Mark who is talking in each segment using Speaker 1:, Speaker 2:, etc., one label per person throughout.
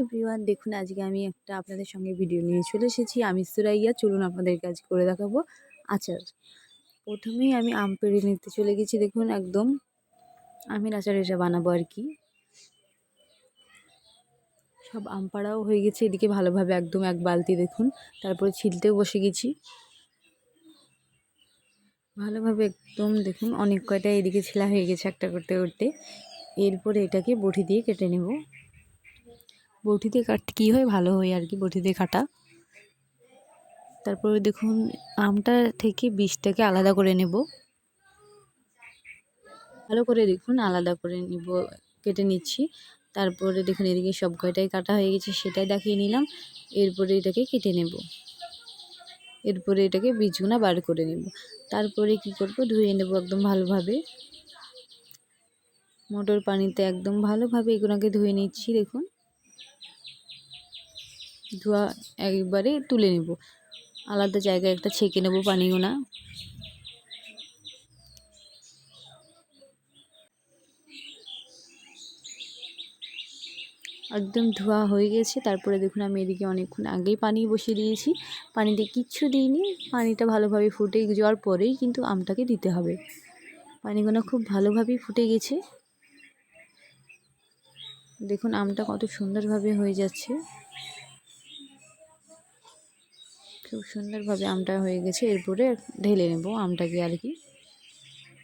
Speaker 1: Everyone, দেখুন আজকে আমি একটা আপনাদের সঙ্গে ভিডিও নিয়ে চলে এসেছি। আমি সুরাইয়া। চলুন আপনাদের কাজ করে দেখাবো আচার। প্রথমেই আমি আম পেড়ে নিতে চলে গেছি। দেখুন একদম আমের আচার এটা বানাবো আর কি। সব আম পাড়াও হয়ে গেছে এদিকে ভালোভাবে, একদম এক বালতি। দেখুন তারপরে ছিলতেও বসে গেছি ভালোভাবে একদম। দেখুন অনেক কয়টা এদিকে ছেলা হয়ে গেছে একটা করতে করতে। এরপরে এটাকে বটি দিয়ে কেটে নেব। বটি দিয়ে কাটতে কী হয়, ভালো হয় আর কি বটি দিয়ে কাটা। তারপরে দেখুন আমটা থেকে বীজটাকে আলাদা করে নেব, ভালো করে দেখুন আলাদা করে নিব, কেটে নিচ্ছি। তারপরে দেখুন এদিকে সব কয়টাই কাটা হয়ে গেছে, সেটাই দেখিয়ে নিলাম। এরপরে এটাকে কেটে নেব, এরপরে এটাকে বীজগুনা বার করে নেব। তারপরে কি করব, ধুয়ে নেব একদম ভালোভাবে মোটর পানিতে। একদম ভালোভাবে এগুলোকে ধুয়ে নিচ্ছি। দেখুন ধোয়া একবারে তুলে নেব, আলাদা জায়গায় একটা ছেঁকে নেব পানিগুনা। একদম ধোয়া হয়ে গেছে। তারপরে দেখুন আমি এদিকে অনেকক্ষণ আগেই পানি বসিয়ে দিয়েছি, পানিতে কিচ্ছু দিইনি। পানিটা ভালোভাবে ফুটে যাওয়ার পরেই কিন্তু আমটাকে দিতে হবে। পানিগুলো খুব ভালোভাবেই ফুটে গেছে। দেখুন আমটা কত সুন্দরভাবে হয়ে যাচ্ছে, খুব সুন্দরভাবে আমটা হয়ে গেছে। এরপরে ঢেলে নেব আমটাকে আর কি।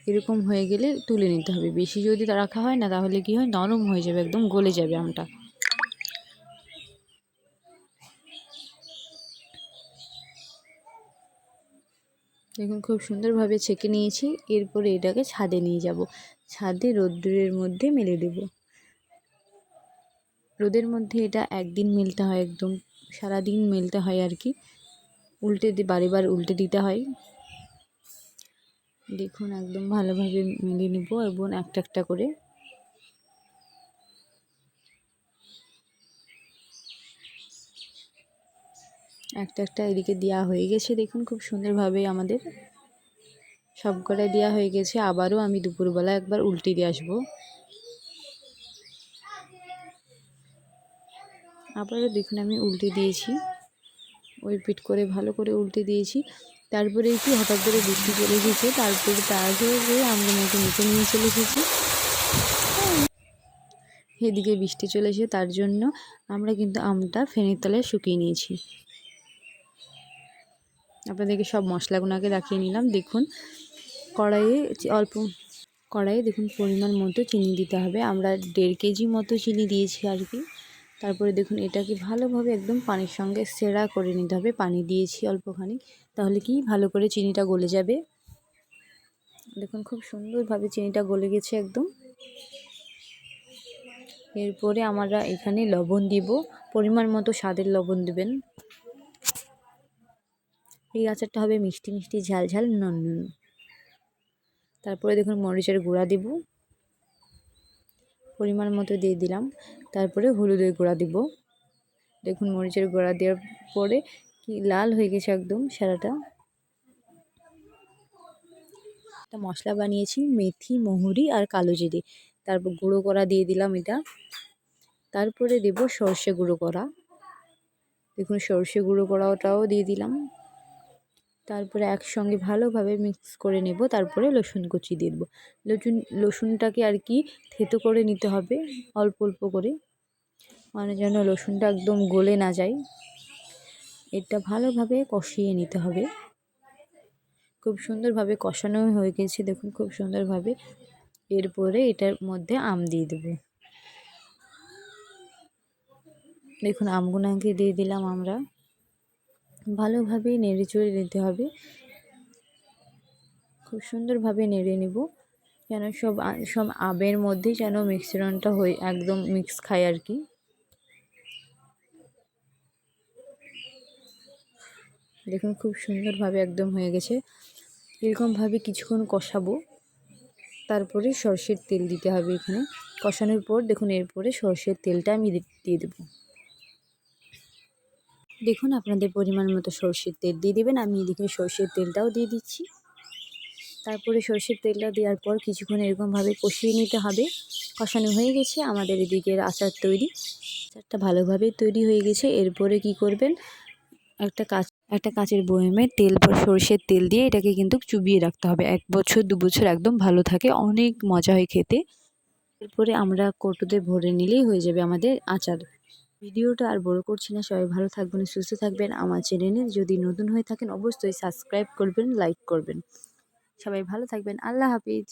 Speaker 1: এরকম হয়ে গেলে তুলে নিতে হবে। বেশি যদি রাখা হয় না, তাহলে কি হয়, নরম হয়ে যাবে, একদম গলে যাবে আমটা। দেখুন খুব সুন্দরভাবে ছেঁকে নিয়েছি। এরপরে এটাকে ছাদে নিয়ে যাব, ছাদে রোদ্দুরের মধ্যে মেলে দেব। রোদের মধ্যে এটা একদিন মেলতে হয়, একদম সারাদিন মেলতে হয় আর কি। বারবার উল্টে দিতে হয়। দেখুন একদম ভালোভাবে মেলে নেব এবং একটা একটা করে। একটা একটা এদিকে দেওয়া হয়ে গেছে। দেখুন খুব সুন্দরভাবে আমাদের সব কটাই দেওয়া হয়ে গেছে। আবারও আমি দুপুরবেলা একবার উল্টে দিয়ে আসবো। আবারও দেখুন আমি উল্টে দিয়েছি, ওই পিঠ করে ভালো করে উল্টে দিয়েছি। তারপরে কি হঠাৎ করে বৃষ্টি চলে এসেছে, তারপরে তার আগে আমরা মতো নিচে নিয়ে চলে এসেছি। এদিকে বৃষ্টি চলে এসে তার জন্য আমরা কিন্তু আমটা ফ্যানের তলায় শুকিয়ে নিয়েছি। আপনাদেরকে সব মশলাগুলোকে দেখিয়ে নিলাম। দেখুন কড়াইয়ে দেখুন পরিমাণ মতো চিনি দিতে হবে। আমরা 1.5 কেজি মতো চিনি দিয়েছি আর কি। তারপরে দেখুন এটাকে ভালোভাবে একদম পানির সঙ্গে সেরা করে নিতে হবে। পানি দিয়েছি অল্পখানি, তাহলে কি ভালো করে চিনিটা গলে যাবে। দেখুন খুব সুন্দরভাবে চিনিটা গলে গেছে একদম। এরপরে আমরা এখানে লবণ দিব, পরিমাণ মতো স্বাদের লবণ দেবেন। এই আচারটা হবে মিষ্টি মিষ্টি, ঝাল ঝাল, নুন নুন। তারপরে দেখুন মরিচের গুঁড়া দিব, পরিমাণ মতো দিয়ে দিলাম। তারপরে হলুদের গুঁড়া দিব। দেখুন মরিচের গুঁড়া দেওয়ার পরে কি লাল হয়ে গেছে একদম সারাটা। একটা মশলা বানিয়েছি মেথি, মহুরি আর কালো জিরে, তারপর গুঁড়ো করা দিয়ে দিলাম এটা। তারপরে দেব সর্ষে গুঁড়ো করা। দেখুন সর্ষে গুঁড়ো করাটাও দিয়ে দিলাম। তারপরে একসঙ্গে ভালোভাবে মিক্স করে নেব। তারপরে রসুন কুচি দিয়ে দেবো। রসুনটাকে আর কি থেতো করে নিতে হবে অল্প অল্প করে, মানে যেন রসুনটা একদম গলে না যায়। এটা ভালোভাবে কষিয়ে নিতে হবে। খুব সুন্দরভাবে কষানো হয়ে গেছে দেখুন খুব সুন্দরভাবে। এরপরে এটার মধ্যে আম দিয়ে দেব। দেখুন আমগুলোকে দিয়ে দিলাম আমরা। ভালোভাবে নেড়ে চড়ে নিতে হবে, খুব সুন্দরভাবে নেড়ে নেব, যেন সব আমের মধ্যেই যেন মিশ্রণটা হয়ে একদম মিক্স খায় আর কি। দেখুন খুব সুন্দরভাবে একদম হয়ে গেছে। এরকমভাবে কিছুক্ষণ কষাবো। তারপরে সরষের তেল দিতে হবে এখানে। কষানোর পর দেখুন এরপরে সরষের তেলটা আমি দিয়ে দেবো। দেখুন আপনাদের পরিমাণ মতো সরষের তেল দিয়ে দেবেন। আমি এদিকে সরষের তেলটাও দিয়ে দিচ্ছি। তারপরে সরষের তেলটা দেওয়ার পর কিছুক্ষণ এরকমভাবে কষিয়ে নিতে হবে। কষানো হয়ে গেছে, আমাদের এদিকের আচার তৈরি। আচারটা ভালোভাবে তৈরি হয়ে গেছে। এরপরে কি করবেন, একটা কাচের বয়ামে তেল বা সরষের তেল দিয়ে এটাকে কিন্তু চুবিয়ে রাখতে হবে। 1 বছর 2 বছর একদম ভালো থাকে, অনেক মজা হয় খেতে। এরপরে আমরা কৌটোতে ভরে নিলেই হয়ে যাবে আমাদের আচার। ভিডিওটা আর বড় করছি না, সবাই ভালো থাকবেন, সুস্থ থাকবেন। আমার চ্যানেলে যদি নতুন হয়ে থাকেন অবশ্যই সাবস্ক্রাইব করবেন, লাইক করবেন। সবাই ভালো থাকবেন। আল্লাহ হাফিজ।